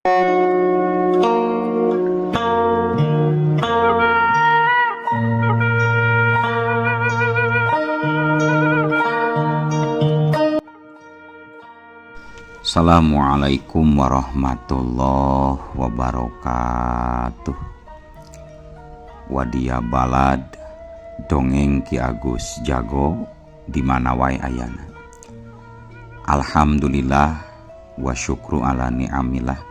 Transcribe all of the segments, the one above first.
Assalamualaikum warahmatullahi wabarakatuh. Wadia balad dongeng Ki Agus Jago di mana wae ayana. Alhamdulillah wa syukru ala ni'amillah.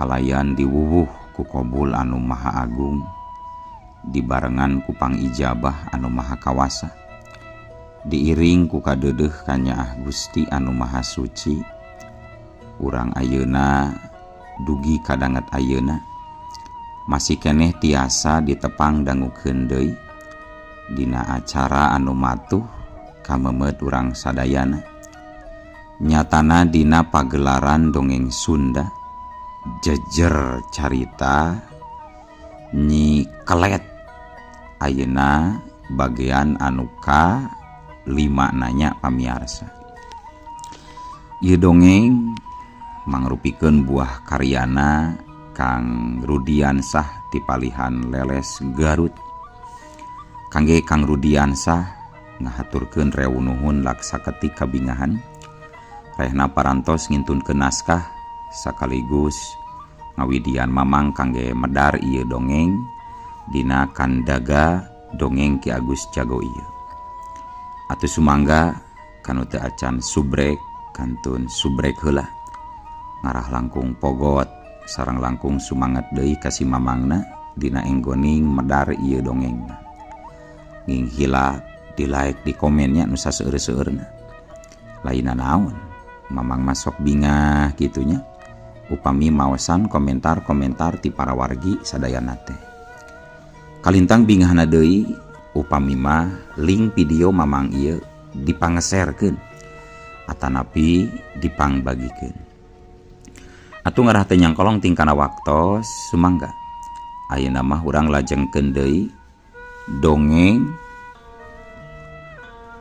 Kalayan diwuwuh ku Qobul anu maha agung, dibarengan ku pangijabah anu maha kawasa, diiring ku kadeudeuh ka Nyaah Gusti anu maha suci. Urang ayeuna dugi kadanget ayeuna masih keneh tiasa ditepang dangukeun deui dina acara anu matuh kamemet urang sadayana. Nyatana dina pagelaran dongeng Sunda jejer carita Nyi Kelet ayeuna bagian anu ka-5 nanya pamiarsa. Ieu dongeng mangrupikeun buah karyana Kang Rudiansah ti Palihan Leles Garut. Kangge Kang Rudiansah ngahaturkeun rewu nuhun laksaketi kabingahan rehna parantos ngintunkeun naskah sakaligus ngawidian mamang kangge medar ieu dongeng dina Kandaga dongeng Ki Agus Jago ieu. Atuh sumangga kanu teu acan subrek kantun subrek heula. Ngarah langkung pogot sareng langkung sumanget deui ka si mamangna dina enggoning medar ieu dongengna. Nging hilap di like di komennya nu saseueur-seueurna. Lainna naon, mamang masok bingah kitunya upami maosan komentar-komentar ti para wargi sadayana teh. Kalintang bingahna deui upami mah link video mamang ieu dipangeserkeun atanapi dipangbagikeun. Atuh ngarah teh nyangkolong tingkana waktos sumangga ayeuna mah urang lajengkeun deui dongeng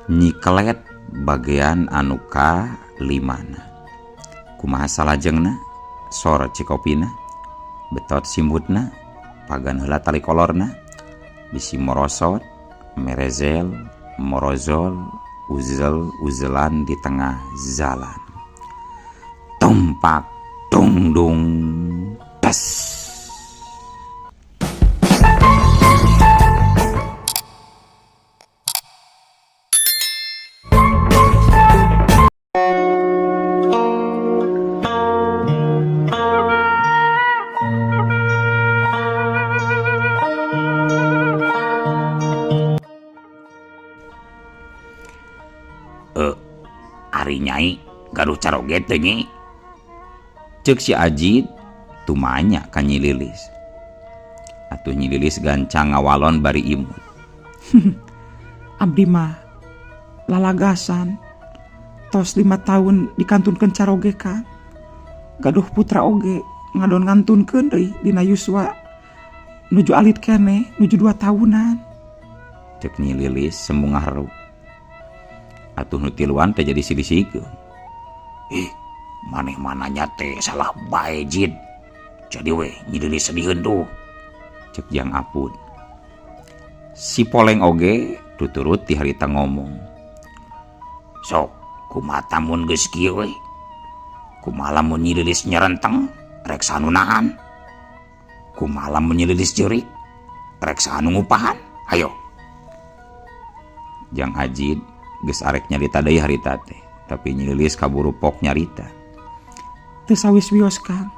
Nyi Kelet bagian anu ka-5. Kumaha salajengna? Sor cikopina, betot simbutna, pagan heula tali kolorna, bisi morosot, merezel, morozol, uzel-uzelan di tengah jalan. Tompak dung dung das. Ari Nyai gaduh caroget teh Nyi. Ceuk si Ajid tumanya ka Nyi Lilis. Atuh Nyi Lilis gancang ngawalon bari imut. Abdi mah lalagasan tos 5 tahun dikantunkeun caroge Kang. Gaduh putra oge ngadon ngantunkeun deui dina yuswa nuju alit keneh nuju 2 tahunan. Ceuk Nyi Lilis sembung ngaharu. Atuh nu tiluan teh jadi silisikeun. Maneh mananya teh salah bae Jid. Jadi we Nyi Lilis sedihun tuh. Cek Jang Apun. Si Poleng oge tuturut ti harita ngomong. Sok kumaha tamun geus kieu we. Kumaha lamun Nyi Lilis nyerenteng rek sanunahan. Kumaha lamun Nyi Lilis jeurik rek sanu ngupahan. Hayo. Jang Ajid geus arek nyarita deui harita teh, tapi Nyi Lilis kaburu pok nyarita. Teu sawis-wios Kang.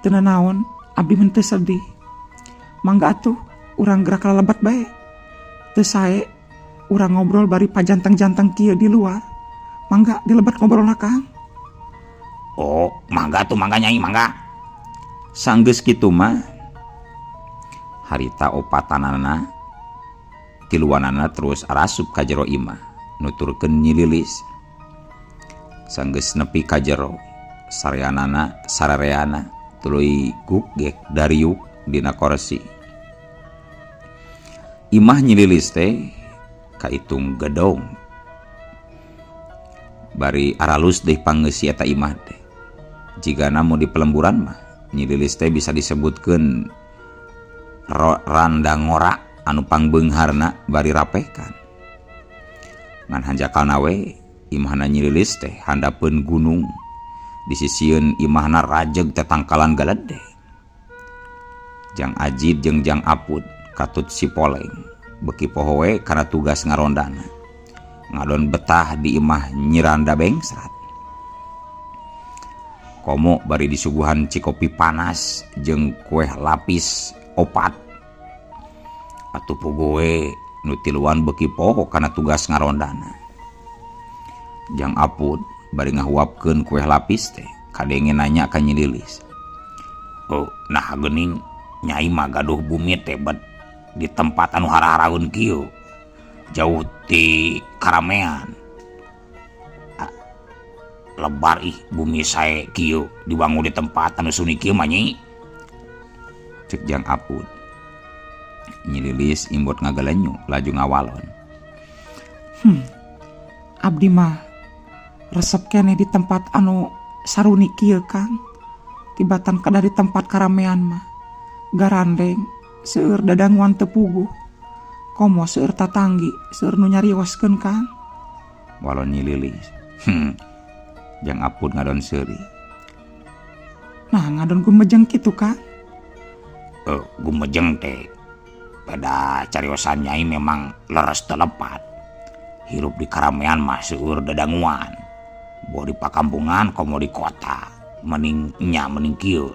Teu nanaon, abdi mah teu sedih. Mangga atuh urang gerak lalebat bae. Teu sae urang ngobrol bari pajanteng-janteng kieu di luar. Mangga dilebat ngobrolna Kang. Oh, mangga tuh mangga Nyai mangga. Sanggeus kitu mah harita opatanana tiluanana terus arasup ka jero imah nuturkeun Nyi Lilis. Sanggeus nepi ka jero sareanana sarareana tuluy gugek dariuk dina kursi. Imah Nyi Lilis teh kaitung gedong bari aralus deui pangeus eta imah teh. jika namun di pelemburan mah Nyi Lilis teh bisa disebutkan randa ngora anu pangbeungharna bari rapekan. Ngan hanjakalna we imahna Nyi Lilis teh handapeun gunung, disisieun imahna rajeg tetangkalan galedhe. Jang Ajid jeung Jang Apud katut si Poleng beki poho we kana tugas ngarondana. Ngadon betah di imah Nyi Randa Bengsrat. Komo bari disuguhan cikopi panas jeung kue lapis opat. Atuh pugoe nu tiluan beki poho kana tugas ngarondana. Jang Apud bari ngahuapkeun kue lapis teh kadenge nanya ka Nyi Lilis. Oh, nah geuning Nyai mah gaduh bumi teh bet di tempat anu haraharaun kieu. Jauh ti karamean. Lebar ih bumi sae kieu dibangun di tempat anu suni kieu mah Nyi. Cek Jang Apud. Nyi Lilis imbot ngagalenyu laju ngawalon. Abdi mah resep kene di tempat anu saruni kieu Kang. Tibatan kada di tempat karamean mah garandeng seueur dadanguan teu puguh. Komo seueur tatanggi seueur nu nyarioskeun Kang. Walon Nyi Lilis. Jang Apud ngadon seuri. Nah ngadon gumejeng kitu Kang. Gumejeng teh pada cariosan Nyai memang leres telepat. Hirup di karamean mah seueur dadanguan. Boh di pakampungan komo di kota. Mending kieu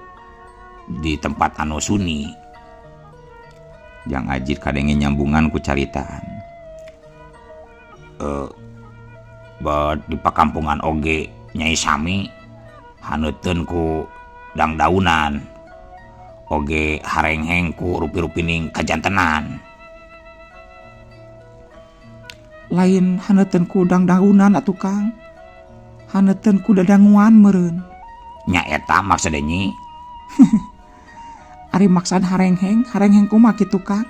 di tempat anu suni. Jang Ajid kadenge nyambungan ku caritaan. Di pakampungan oge Nyai sami haneuteun ku dangdaunan. Oge harengheng ku rupi-rupining kajantenan. Lain haneuteun ku dangdaunan atuh Kang. Haneuteun ku dadanguan meureun. Nya eta maksudna Nyi. Ari maksud harengheng kumaha kitu Kang?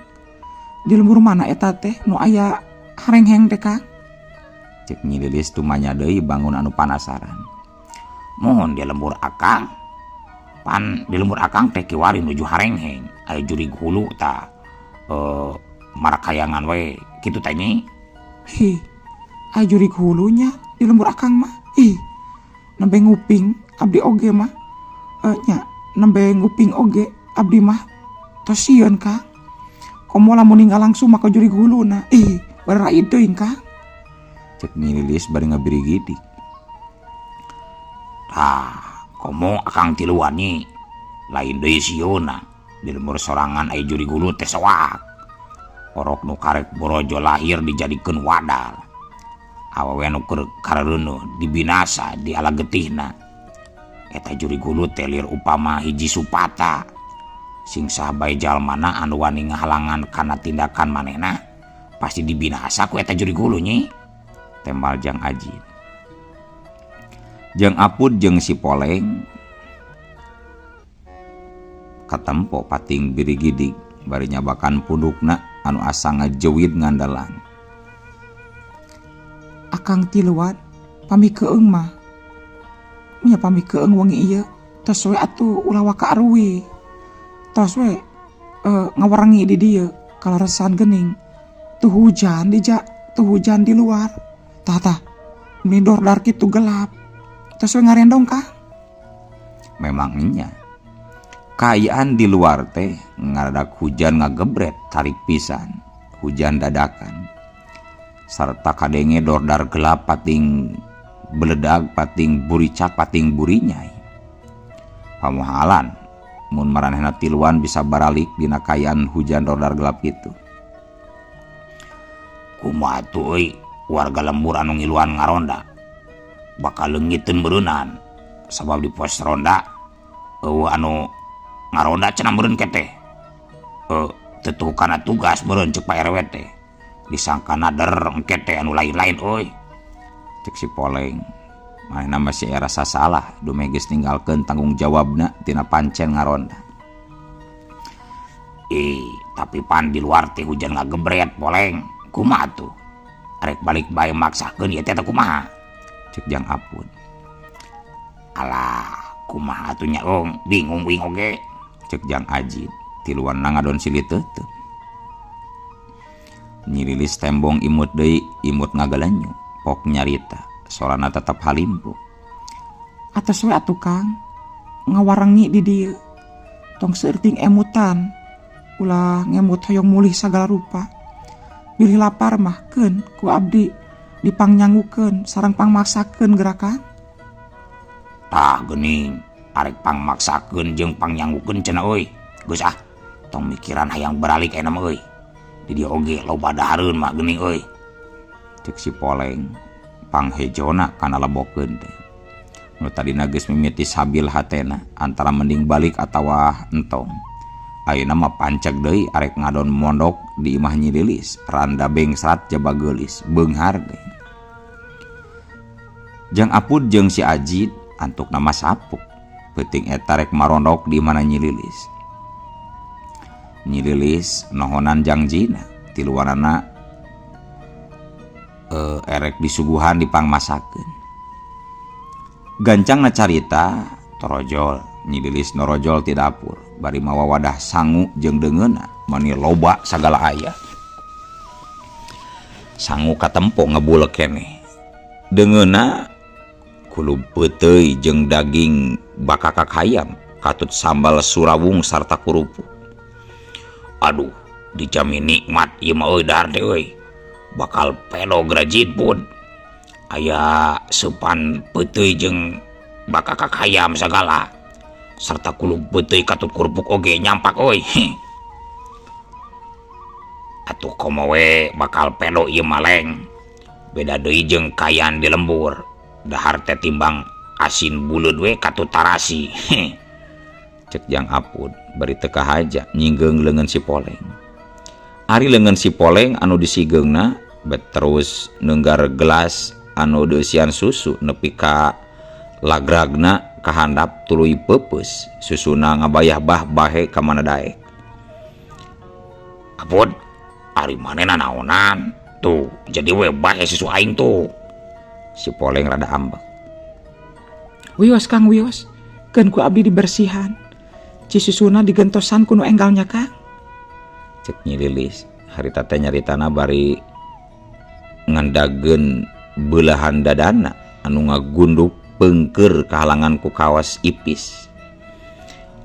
Di lembur mana eta teh nu aya harengheng teh Kang? Cek Nyi Lilis tumanya deui bangun anu panasaran. Mohon di lembur akang. Pan di lembur akang teh kiwari nuju harengheng. Aya jurig hulu ta marakayangan we kitu teh Nyi. Hi, aya jurig hulunya di lembur akang mah. Ih, nembe nguping abdi oge mah. Nya nembe nguping oge abdi mah tos sieun Kang. Komo lamun ninggal langsung mah ka jurig huluna. Ih, bari teuing Kang. Cek Nyi Lilis bari ngabirigidi. Komo akang tiluan Nyi. Lain deui sieuna. Di lembur sorangan aya jurig hulu teh soak. Orok nu karek borojo lahir dijadikeun wadal. Awewe nu keur karereuneuh dibinasa di ala getihna. Eta jurig hulu teh lir upama hiji supata. Sing sabae jalmana anu wani ngahalangan kana tindakan manehna pasti dibinasa ku eta jurig hulu Nyi. Tembal Jang Ajid. Jang Apud jeung si Poleng katempo pating birigidig bari nyabakan pundukna anu asa ngajeuwid ngandalan. Akang tiluan pami keung mah. Nya pami keung wengi ieu tos we atuh ulah waka aruwi. Tos we ngawarangi di dieu kalaresan geuning. Tuh hujan di luar. Tah midor dar kitu gelap. Tos we ngarendong Kang. Memangnya kaayaan di luar teh ngaradak hujan ngagebret tarik pisan. Hujan dadakan. Sarta kadenge dordar gelap pating beledag pating buricak pating burinyai. Pamohalan mun maranehna tiluan bisa baralik dina kaayaan hujan dordar gelap itu. Kumaha atuh euy warga lembur anu ngiluan ngaronda. Bakal leungiteun beureunan sabab di pos ronda anu ngaronda cenah meureun keteh. Teu kana tugas meureun ceuk Pak RW teh. Disangkana der engke teh anu lain-lain euy. Cek si Poleng. Manehna masih rasa salah dumeh geus ninggalkeun tanggung jawabna tina pancen ngaronda. Tapi pan di luar teh hujan ngagebret Poleng. Kumaha tuh? Arek balik bae maksakeun ieu teh kumaha? Cek Jang Apud. Alah, kumaha atuh nya bingung wing oge, cek Jang Ajid tiluan ngadon silih teuteub. Nyi Lilis tembong imut deui, imut ngagalanyu pok nyarita solana tetap halimpu. Atos we atuh Kang, ngawarengi di dieu. Tong seurting emutan, ulah ngemut hoyong mulih sagala rupa. Bilih lapar mah keun ku abdi dipangnyangukeun sareng pangmaksakeun gerakan. Tah geuning arek pangmaksakeun jeung pangnyangukeun cenah euy. Geus tong mikiran hayang beralik ena mah euy. Di dieu oge loba dahareun mah geuning euy. Cek si Poleng panghejona kana lebokeun teh. Nu tadina geus mimiti sabil hatena antara mending balik atawa entong. Ayeuna mah panceg deui arek ngadon mondok di imah Nyi Lilis, randa bengsrat jaba geulis, beunghar deui. Jang Apud jeung si Ajid antuk nama sapuk. Peuting eta rek marondok di mana Nyi Lilis. Nyi Lilis nohonan jangjina tiluanana erek disuguhan dipangmasakeun. Gancangna carita torojol Nyi Lilis norojol ti dapur bari mawa wadah sangu jeung deungeunna mani loba sagala aya. Sangu katempo ngebulek keneh. Deungeunna kulub peuteuy jeung daging bakakak hayam katut sambal surawung sarta kerupuk. Aduh, dijamin nikmat ieu mah euy dahar teh euy. Bakal pelo grajit pun. Aya sepan peuteuy jeung bakakak hayam sagala. Sarta kulub peuteuy katut kerupuk oge nyampak euy. Atuh komo we bakal pelo ieu maleng. Beda deui jeung kayan di lembur. Dahar teh timbang asin buleud we katut tarasi. Cek Jang Apud bari teu kahaja nyinggeung leungeun si Poleng. Ari leungeun si Poleng anu disigeungna bet terus neunggar gelas anu deusian susu nepi ka lagragna kahandap tuluy peupeus, susuna ngabayah bah bahe ka mana daek. Apud, ari manehna naonan? Tuh, jadi we bahe susu aing tuh. Si Poleng rada ambek. Wios Kang wios, keun ku abdi dibersihan. Ci susuna digentosan kuno enggalnya Kang. Cek Nyi Lilis, harita teh nyaritana bari ngandageun belahan dadana anu ngagunduk peungkeur kahalangan ku kawas ipis.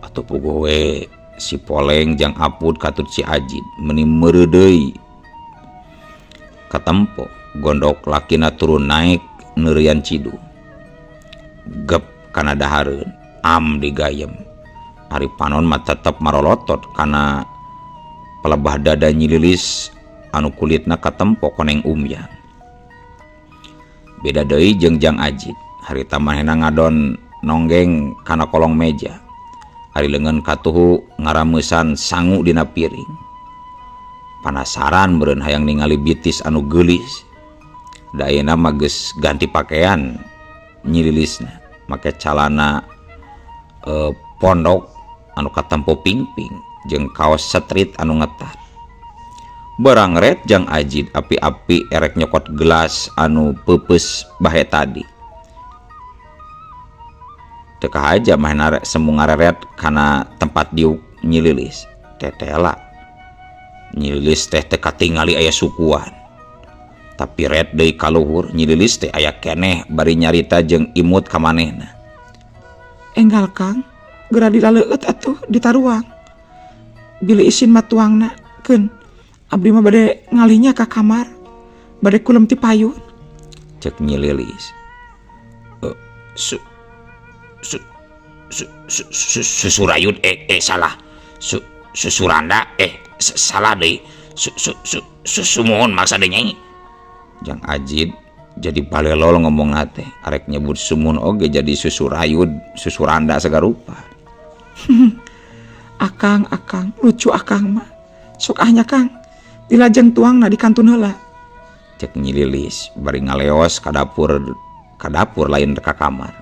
Atuh puguh we si Poleng Jang Apud katut si Ajid meuni meureuh deui katempo gondok lakina turun naik neurian cidu. Gep kana dahareun am digayem. Ari panon mah tetep marolotot kana pelebah dada Nyi Lilis anu kulitna katempo koneng umyang. Beda deui jeung Jang Ajid, harita manehna ngadon nonggeng kana kolong meja. Ari leungeun katuhu ngarameusan sangu dina piring. Panasaran meureun hayang ningali bitis anu geulis. Da ayeuna mah geus ganti pakaian Nyi Lilisna, make calana pondok anu katempo pingping jeung kaos street anu ngetat. Barang red Jang Ajid api-api erek nyokot gelas anu peupeus bahe tadi. Teu kahaja manehna semu ngareret kana tempat diuk Nyi Lilis. Tetela. Nyi Lilis teh teu katingali aya sukuan. Tapi red deui ka luhur Nyi Lilis teh aya keneh bari nyarita jeung imut ka manehna. Enggal Kang, geura dilaleueut atuh ditaruang. Bilih isin matuangna keun. Abdi mah bade ngalinya ka kamar, bade kulem ti payun. Cek Nyi Lilis. Susurayun salah. Susuranda salah deui. Sumuhun maksudna Nyai. Jang Ajid jadi balelol ngomong teh, arek nyebut sumun oge jadi susurayud, susuranda sagarupa. Akang, lucu akang mah. Sok ahnya Kang, dilajeng tuangna di kantun heula. Cek Nyi Lilis bari ngaleos ka dapur lain ka kamar.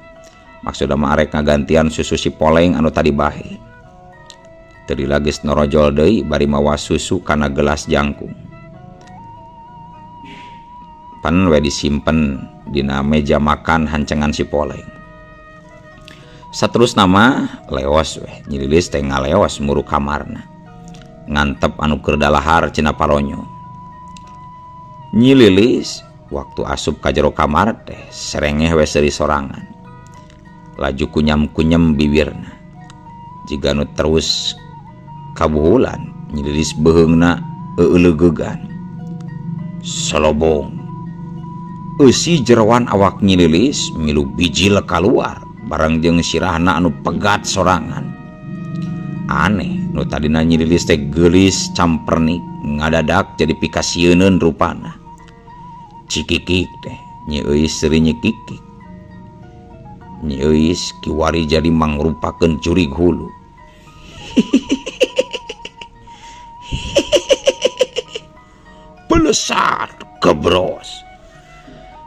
Maksudna mah arek ngagantian susu si Poleng anu tadi bahe. Teu dilageus norojol deui bari mawa susu kana gelas jangkung. Pan we disimpen dina meja makan hancengan si Poleng. Saterus nama leos weh Nyi Lilis teh ngaleos muru kamarna ngantep anu keur dalahar cenah paronyo. Nyi Lilis waktu asup ka jero kamar teh serengeh we seuri sorangan. Laju kunyam-kunyem bibirna. Jiga nu terus kabuhulan Nyi Lilis beheungna euleugegan. Salobong. Eusi jeroan awak Nyi Lilis milu biji le kaluar barang jeung sirahna anu pegat sorangan. Aneh nu tadina Nyi Lilis teh geulis campernik ngadadak jadi pikasieun rupana. Cikikik teh Nyi Euis seueur nyikikik. Nyi Euis kiwari jadi mangrupakeun jurig hulu. Belesat kebros.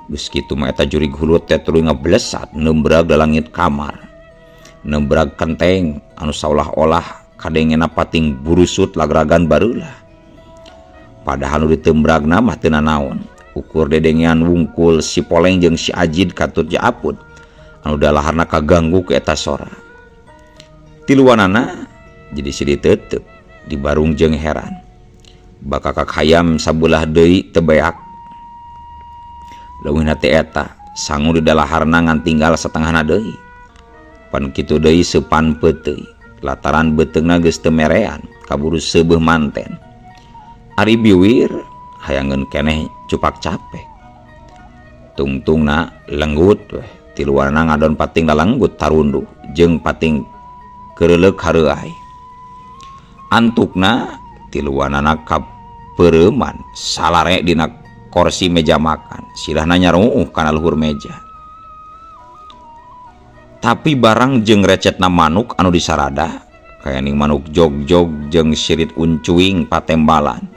Geus kitu mah eta jurig hulu teh tuluy ngablesat nembrag da langit kamar. Nembrag kenteng anu saolah-olah kadengena pating burusut lagragan barulah. Padahal nu ditembragna mah teu nanaon. Ukur dedengean wungkul si Poleng jeung si Ajid katut ja Apud anu dalaharna kaganggu ku eta sora. Tiluanana jadi sidi teuteup dibarung jeung heran. Bakakak hayam sabelah deui teu beak. Leuwihna teh eta sangu di dalaharna ngan tinggal satengahna deui. Pan kitu deui seupan peuteuy lataran beuteungna geus teu merean kaburu seubeuh manten. Ari biwir hayangeun keneh cupak capek. Tungtungna lenggut weh tiluanana ngadon pating lalenggut tarunduh jeung pating keureleuk hareuai. Antukna tiluanana kapeureman salare dina kursi meja makan, silahna nyaruuh kana luhur meja. Tapi barang jeung recetna manuk anu disarada, kayaning manuk jog-jog jeung sirit uncuing patembalan,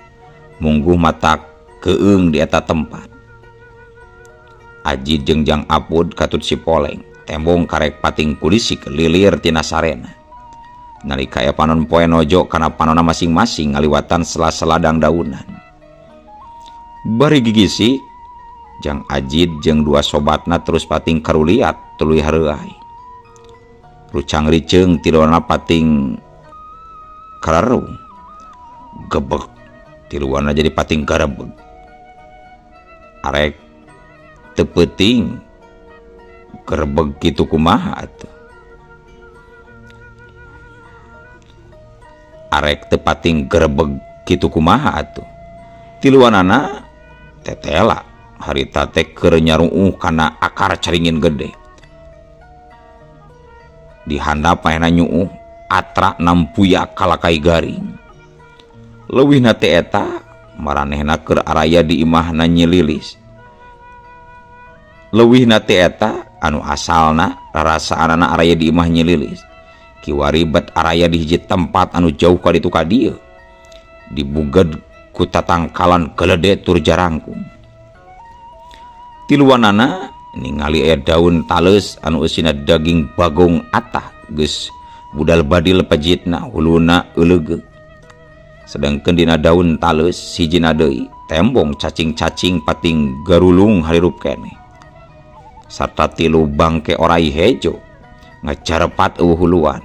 mungguh mata keung di eta tempat. Ajid jeung Jang Apud katut si Poleng, tembong karek pating kulisik lilir tina sarena. Nalika aya panon poe nojo kana panonna masing-masing ngaliwatan sela-sela dangdaunan. Bari gigisi Jang Ajid jeung dua sobatna terus pating karuliat tuluy hareuai. Rucang riceung tiluana pating kararung. Gebeg tiluana jadi pating garebeg. Arek teu peuting gerebeg kitu kumaha atuh. Arek teu pating gerebeg kitu kumaha atuh. Tiluanana tetela harita teh keur nyaruuh kana akar caringin gede. Di handap maena nyuuh atra nampuya kalakai garing. Leuwihna teh eta maranehna keur araya di imahna Nyi Lilis. Leuwihna teh eta anu asalna rarasaanana araya di imah Nyi Lilis. Kiwari bet araya di hiji tempat anu jauh ka ditu ka dieu. Dibuged ku tatangkalan kelede tur jarangkung. Tiluanana ningali aya daun tales anu eusina daging bagong atah geus budal badil pejitna huluna euleugeug. Sedengkeun dina daun tales hijina deui tembong cacing-cacing pating garulung harirup keneh. Sarta tilu bangke orai hejo ngacarepat eueuh huluan.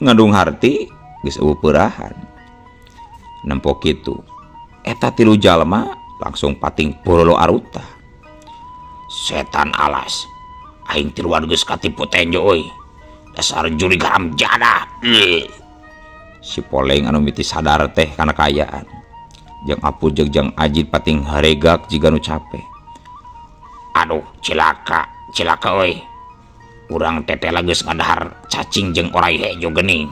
Ngandung harti geus eueuh peurahan. Nempo kitu eta tilu jalma langsung pating porolo aruta. Setan alas, aing tiluan geus katipu tenjo euy. Dasar juri garam jana. Si Poleng anu miti sadar teh kana kayaan. Jang Apud jeung Jang Ajid pating haregak jiga nu capek. Aduh, cilaka euy. Urang tetela geus ngadahar cacing jeung orai hejo geuning.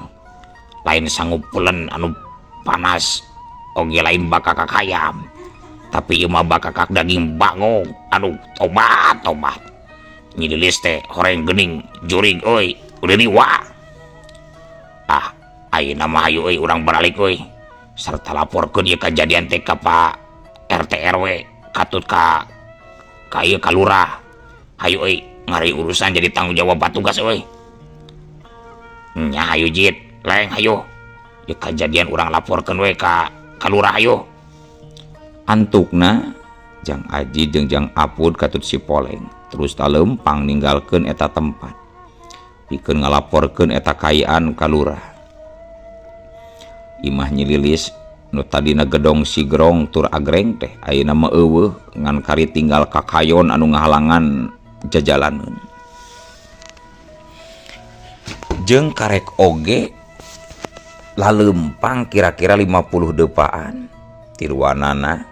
Lain sanggup pulen anu panas. Oge lain bakakak hayam, tapi ieu mah bakakak daging bangong. Aduh, tobat. Nyi Lilis teh horeng geuning jurig euy, udah niwa. Ah, ayeuna mah hayu euy urang baralik euy. Sarta laporkeun ieu kajadian teh ka Pak RT RW katut ka ieu ka lurah. Hayu euy ngari urusan jadi tanggung jawab patugas euy. Nya hayu Jid, leng hayu. Ieu kajadian urang laporkeun we ka kalurah ayo. Antukna Jang Ajid jeung Jang Apud katut si Poleng terus talempang ninggalkeun eta tempat. pikeun ngalaporkeun eta kayaan ka lurah. Imah Nyi Lilis nu tadina gedong sigrong tur agreng teh ayeuna mah eueuh ngan kari tinggal kakayon anu ngahalangan jajalaneun. Jeung karek oge laleumpang kira-kira 50 deupaan tiluanana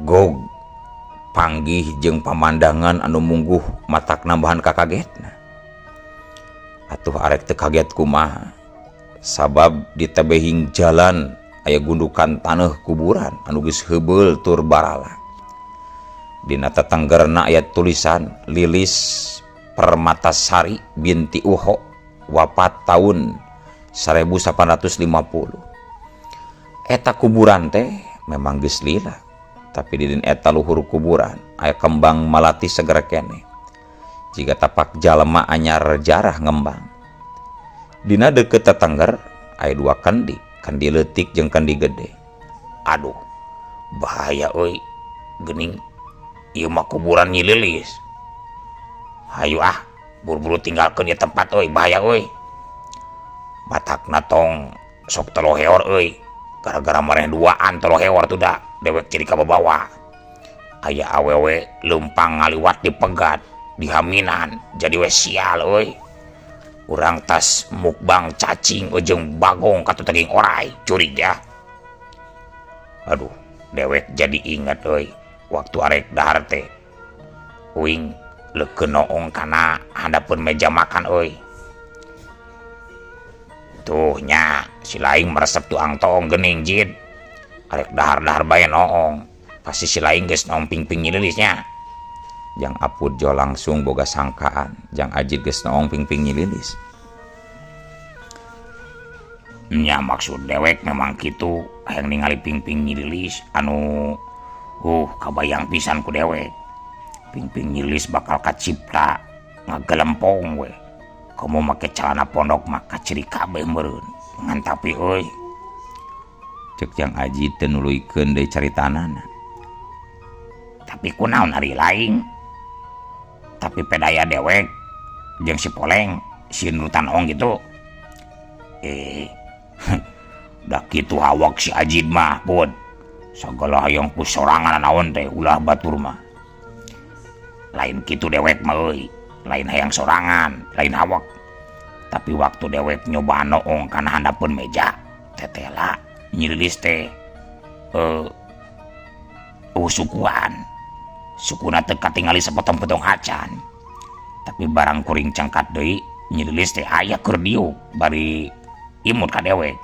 gog panggih jeung pamandangan anu mungguh matakna bahan kakagetna. Atuh arek teu kaget kumaha sabab di tebehing jalan aya gundukan taneuh kuburan anu geus heubeul tur barala. Dina tetenggerna aya tulisan Lilis Permatasari binti Uho wafat tahun 1850. Eta kuburan teh memang geus lila, tapi di eta luhur kuburan aya kembang malati seger keneh. Jika tapak jalma anyar jarah ngembang. Dina deukeut tetengger aya 2 kendi, kendi leutik jeung kendi gede. Aduh, bahaya euy. Geuning ieu mah kuburan Nyi Lilis. Hayu ah, buru-buru tinggalkeun ieu tempat euy, bahaya euy. Matakna tong sok teloheor euy. Gara-gara mareh duaan teloheor tuh da dewek ciri ka babawa. Aya awewe leumpang ngaliwat di pegat, dihaminan jadi we sial euy. Urang tas mukbang cacing jeung bagong katu taging orai, curig ya. Aduh, dewek jadi inget euy waktu arek dahar teh. Uing leukeun noong kana handapeun meja makan euy. Tuh nya si laing meresep tuang tong geuning jid. Arek dahar-dahar bae noong. Pasti si laing geus noong ping-ping Nyi Lilisnya. Jang Apud jo langsung boga sangkaan jang Ajid geus noong ping-ping Nyi Lilis. Nya maksud dewek memang kitu, hayang ningali ping-ping Nyi Lilis anu kabayang pisan ku dewek. Ping-ping Nyi Lilis bakal kacipta ngagelempong we. Kamu make celana pondok mah kaciri kabeh meureun. Ngan tapi euy. Cek jang Ajid teu nuluykeun deui caritanana. Tapi kunaon ari laing? Tapi pedaya dewek jeung si Poleng, si nurutan ong gitu. Da kitu hawak si Ajid mah, Pud. Sagala hayang ku sorangan naon teh ulah batur mah. Lain kitu dewek mah euy. Lain hayang sorangan, lain hawak. Tapi waktu dewek nyoba noong kana handapeun meja, tetela Nyi Lilis teh sukuan. Sukuna teu katingali sepotong-potong acan. Tapi barang kuring cangkat deui, Nyi Lilis teh aya keur diuk bari imut ka dewek.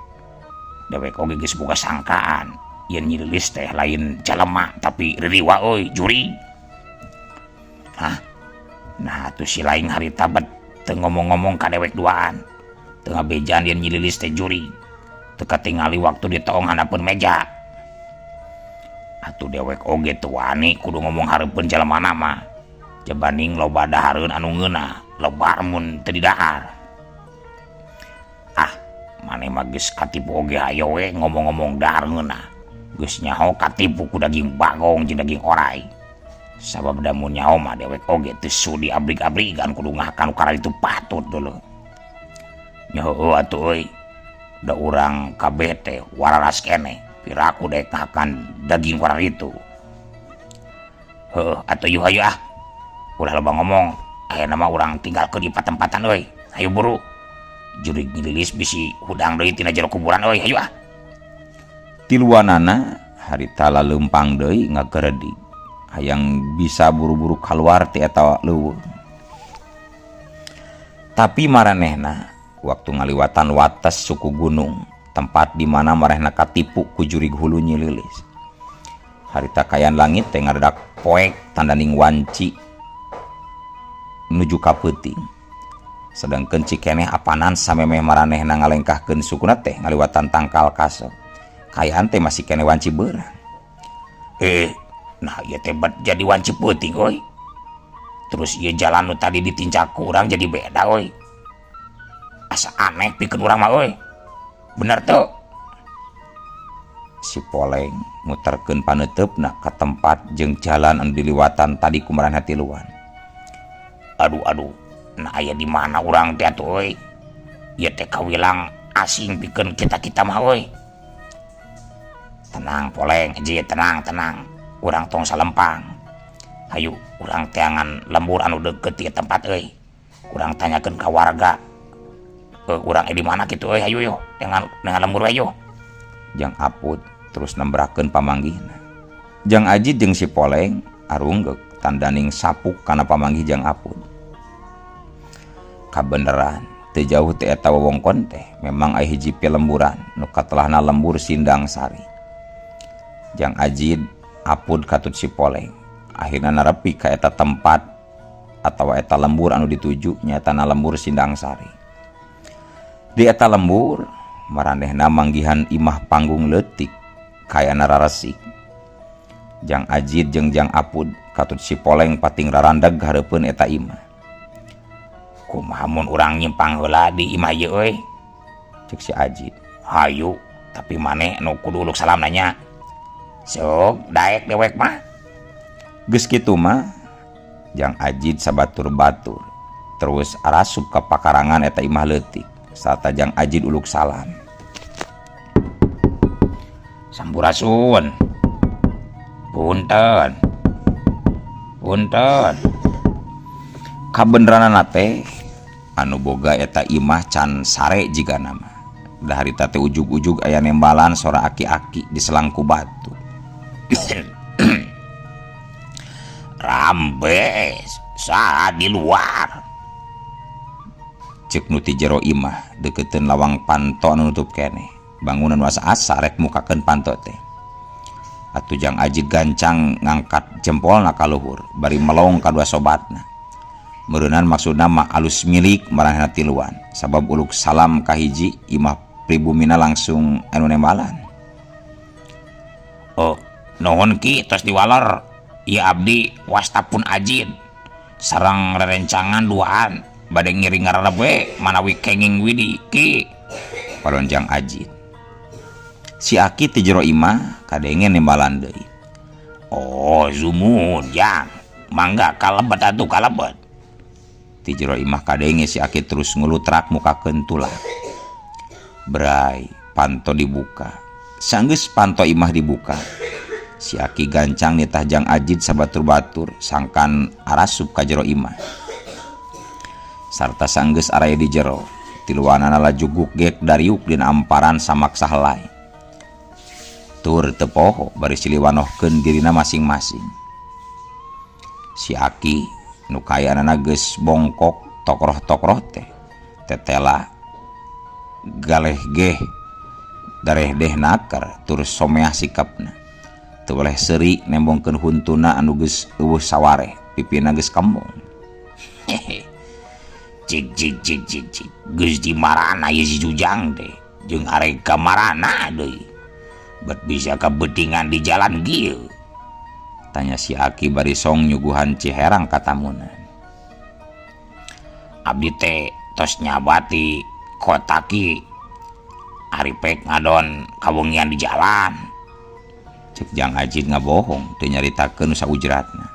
Dewek oge geus boga sangkaan yen Nyi Lilis teh lain jalema tapi ririwa euy, juri. Hah? Nah tuh si laing harita bet teu ngomong-ngomong ka dewek duaan. Teu ngabejaan yen Nyi Lilis teh juri. Teu katingali waktu ditoong handapeun meja. Atuh dewek oge teu wani kudu ngomong hareupeun jalemana mah. Jabanding loba dahareun anu ngeunah, loba mun teu didahar. Ah, maneh mah geus katipu oge hayo we ngomong-ngomong dahar ngeunah. Geus nyaho katipu ku daging bagong jeung daging orai. Sabab da mun nyaho mah dewek oge teu sudi abrig-abrigan kudu ngahkan ukara itu patut dulu. Nyaho atuh euy. Da urang kabeh teh wararas keneh. Piraku dek ngahkan daging ukara itu. Heuh, atuh yuh hayu ah. Ulah loba ngomong. Ayeuna mah urang tinggalkeun di patempatan euy. Hayu buru. Jurig Nyi Lilis bisi hudang deui tina jero kuburan euy, hayu ah. Tiluanana harita laleumpang deui ngageredik. Hayang bisa buru-buru keluar ti eta leuweung. Tapi maranehna waktu ngaliwatan wates suku gunung, tempat di mana marehna katipu ku jurig hulu Nyi Lilis. Harita kayan langit teh ngaredak poek tandaning wanci nuju ka peuting. Sedangkeun cikeneh apanan samemeh maranehna ngalengkahkeun sukuna teh ngaliwatan tangkal kaso. Kayaan teh masih keneh wanci beurang. Nah ieu teh jadi wanci peuting euy. Terus ieu jalan nu tadi ditincak ku urang jadi beda euy. Asa aneh pikeun urang mah euy. Bener tuh. Si Poleng muterkeun paneuteup ka tempat jeung jalan anu diliwatan tadi ku maranehna tiluan. aduh nah aya di mana urang teh atuh euy ieu teh kawilang asing pikeun kita mah euy. Tenang Poleng Ajid, tenang urang tong salempang. Hayu urang teh angan lembur anu deukeut ieu tempat euy. Urang tanyakeun ka warga urang di mana kitu euy, hayu yo dengan lembur we yo. Jang Apud terus nembrakeun pamanggihna. Jang Ajid jeung si Poleng arunggek tandaning sapuk kana pamanggih Jang Apud. Kabeneran teu jauh teh eta wewengkon teh memang aya hiji pelemburan nu katelahna lembur Sindang Sari. Jang Ajid Apud katut si Poleng akhirna narepi ka eta tempat atawa eta lembur anu dituju nyatana lembur Sindang Sari. Di eta lembur maranehna manggihan imah panggung leutik kayana raresik. Jang Ajid jeung Jang Apud katut si Poleng pating rarandeg hareupeun eta imah. Kumaha mun urang nyimpang heula di imah ieu euy? Cek si Ajid. Hayu, tapi maneh nu kudu uluk salam nanya. Sok, daek dewek mah. Geus kitu mah Jang Ajid sabatur-batur terus arasup ka pakarangan eta imah leutik sarta Jang Ajid uluk salam. Sampurasun. Punten. Kabeneranana teh anu boga eta imah can sare jiga nama. Da harita teh ujug-ujug aya nembalan sora aki-aki di selangku batu. Rambes, saha di luar. Cek nu ti jero imah deketeun lawang panto anu nutup keneh. Bangunan wasa-asa rek mukakeun panto teh. Atuh Jang Ajid gancang ngangkat jempolna ka luhur bari melong ka dua sobatna. Meureunan maksudna mah alus milik maranehna tiluan sabab uluk salam ka hiji imah pribumina langsung anu nembalan. Oh, nuhun ki tos diwalor. Ieu abdi wastapun Ajid sareng rerencangan duaan bade ngiring ngararep we manawi kenging widi ki. Palon Jang Ajid. Si Aki ti jero imah kadenge nembalan deui. Oh, zumun Jang. Mangga kalebet atuh kalebet. Ti jero imah kadenge si Aki terus ngulutrak mukakeun tulang. Brai, panto dibuka. Sanggeus panto imah dibuka, si Aki gancang nitah Jang Ajid sabatur-batur sangkan arasup ka jero imah. Sarta sanggeus araya di jero, tiluanana laju gugek dariuk dina amparan samaksa helai. Tur teu poho bari siliwanohkeun dirina masing-masing. Si Aki nu kayanana geus bongkok tokroh-tokroh teh tetela galeh geh dareh deh nakar tur someah sikapna teu boleh seuri nembongkeun huntuna anu geus eueuh sawareh pipina geus kembung. Cik geus dimarana ieu si Jujang teh jeung arek kamarana deui bet bisa kabeutingan di jalan kieu. Tanya si Aki bari song nyuguhan Ciherang ka tamuna. Abdi teh tos nyabati kota ki ari pek ngadon kawengian di jalan. Cek Jang Ajid ngabohong teu nyaritakeun saujratna.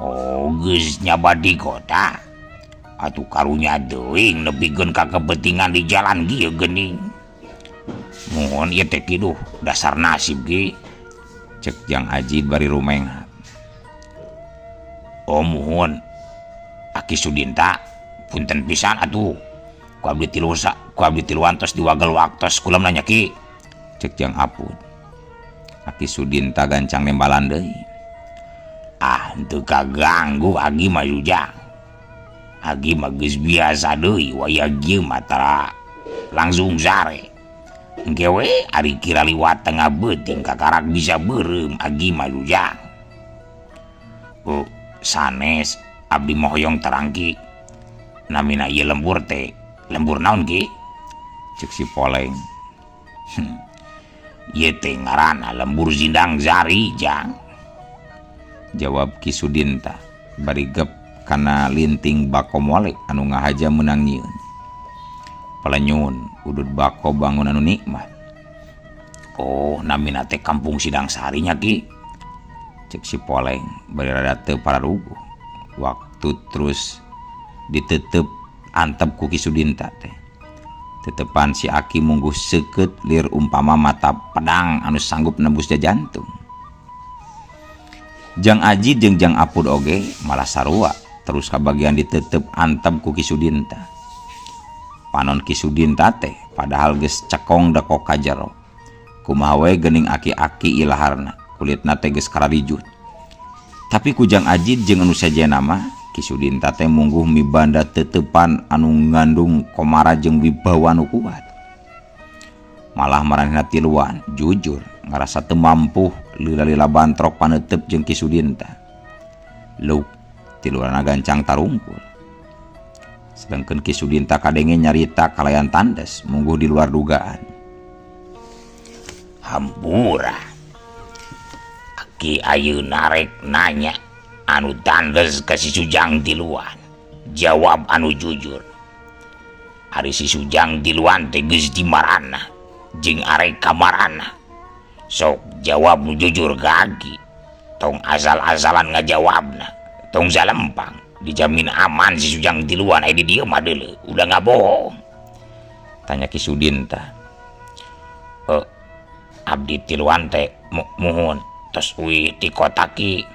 Oh, geus nyabat di kota. Atuh karunya deuing nepikeun ka kepentingan di jalan kieu geuning. Mohon ieu teh kiduh dasar nasib ge. Cek Jang Ajid bari rumengha. Oh, mohon Aki Sudinta punten pisan atuh. Ku abdi tiluan tos diwagel waktos kula nanya ki. Cek Jang Apud. Aki Sudinta gancang nembalan deui. Ah, henteu kaganggu Agi mah Jujang. Agi mah geus biasa deui waya kieu mah tara langsung sare. Engke we ari kira liwat tengah beuting kakarak bisa beureum Agi mah Jujang. Oh, sanes abdi mohoyong terangki. Namina ieu lembur teh lembur naon ki? Cek si Poleng. Ieu teh ngaranna lembur Sindang Sari, Jang. Jawab Ki Sudinta bari gep kana linting bako molek anu ngahaja meunang nyieun. Palenyun udud bako bangun anu nikmat. Oh, namina teh kampung Sindang Sari nya ki. Cek si Poleng bari rada teu pararuguh. Waktu waktu terus ditetep antep ku Ki Sudinta teh. Tetepan si Aki mungguh seukeut lir umpama mata pedang anu sanggup nembus jantung. Jang Ajid jeung Jang Apud oge malah sarua terus kabagian ditetep antep ku Ki Sudinta. Panon Ki Sudinta teh padahal geus cekong deko ka jero. Kumaha we geuning aki-aki ilaharna, kulitna teh geus kararijut. Tapi ku Jang Ajid jeung anu sajena mah Ki Sudinta teh mungguh mibanda tetepan anu ngandung komara jeung wibawa anu kuat. Malah maranehna tiluan jujur ngarasa teu mampu lila-lila bantrok paneuteup jeung Ki Sudinta. Leuk tiluanna gancang tarungkul. Sedangkeun Ki Sudinta kadenge nyarita kalayan tandes mungguh di luar dugaan. Hampura Aki ayeuna rek nanya anu tandes ka si Sujang tiluan. Jawab anu jujur. Ari si Sujang tiluan teh geus di marana jeung arek kamarana. Sok jawab nu jujur ka Aki. Tong asal-asalan ngajawabna. Tong salempang. Dijamin aman si Sujang tiluan aya di dieu mah deuleu. Udah nggak bohong. Tanya Ki Sudinta. Abdi tiluan teh muhun tos uwi ti kota ki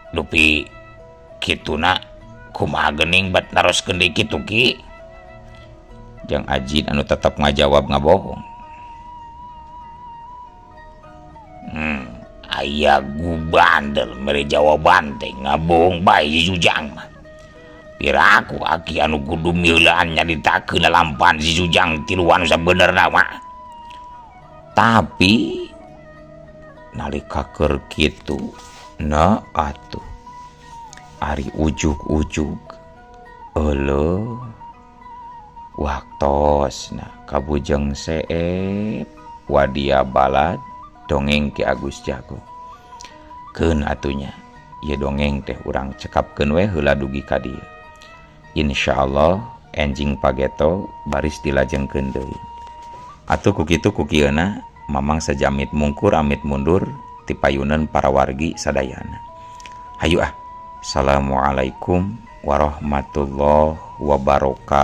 dupi kituna kumaha geuning bat naroskeun deui kitu Ki. Jang Ajid anu tetep ngajawab ngabohong. Aya gubandel mere jawaban teh ngabohong bae si Sujang mah. Piraku Aki anu kudu mieulaan nyaritakeun lampahan si Sujang tiluan sabenerna mah. Tapi nalika keur kitu na atuh ari ujug-ujug euleuh waktosna kabujeng seep wadia balad dongeng Ki Agus Jago. Keun atunya ieu dongeng teh urang cekapkeun we heula dugi ka dieu. Insyaallah enjing pageto baris dilajengkeun deui. Atuh ku kitu ku kieuna mamang sajamit mungkur amit mundur ti payuneun para wargi sadayana. Hayu ah. Assalamualaikum warahmatullahi wabarakatuh.